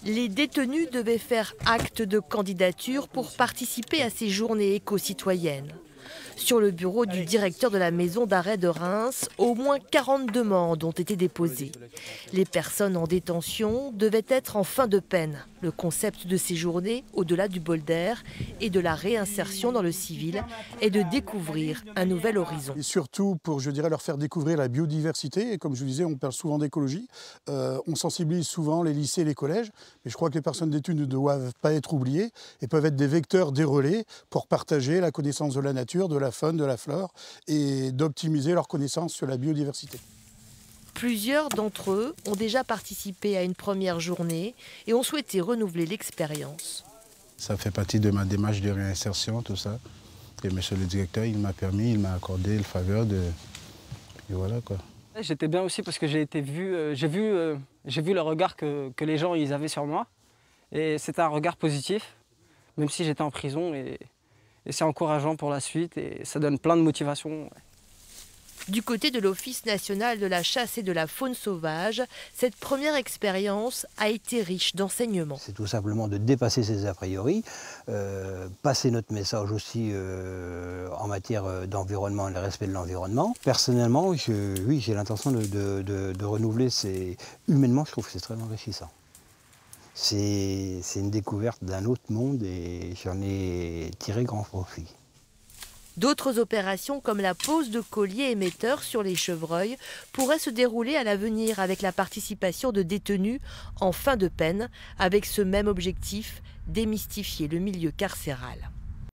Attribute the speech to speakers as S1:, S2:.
S1: Les détenus devaient faire acte de candidature pour participer à ces journées éco-citoyennes. Sur le bureau du directeur de la maison d'arrêt de Reims, au moins 40 demandes ont été déposées. Les personnes en détention devaient être en fin de peine. Le concept de ces journées, au-delà du bol d'air et de la réinsertion dans le civil, est de découvrir un nouvel horizon.
S2: Et surtout pour, leur faire découvrir la biodiversité. Et comme je vous disais, on parle souvent d'écologie. On sensibilise souvent les lycées et les collèges. Mais je crois que les personnes d'études ne doivent pas être oubliées et peuvent être des vecteurs, des relais pour partager la connaissance de la nature, de la faune, de la flore et d'optimiser leur connaissance sur la biodiversité.
S1: Plusieurs d'entre eux ont déjà participé à une première journée et ont souhaité renouveler l'expérience.
S3: Ça fait partie de ma démarche de réinsertion, tout ça. Et monsieur le directeur, il m'a accordé le faveur de... Et voilà quoi.
S4: J'étais bien aussi parce que j'ai vu le regard que les gens ils avaient sur moi. Et c'était un regard positif, même si j'étais en prison. Et c'est encourageant pour la suite et ça donne plein de motivation.
S1: Du côté de l'Office national de la chasse et de la faune sauvage, cette première expérience a été riche d'enseignements.
S5: C'est tout simplement de dépasser ces a priori, passer notre message aussi en matière d'environnement et le respect de l'environnement. Personnellement, oui, j'ai l'intention de renouveler. Humainement, je trouve que c'est très enrichissant. C'est une découverte d'un autre monde et j'en ai tiré grand profit.
S1: D'autres opérations comme la pose de colliers émetteurs sur les chevreuils pourraient se dérouler à l'avenir avec la participation de détenus en fin de peine, avec ce même objectif, démystifier le milieu carcéral.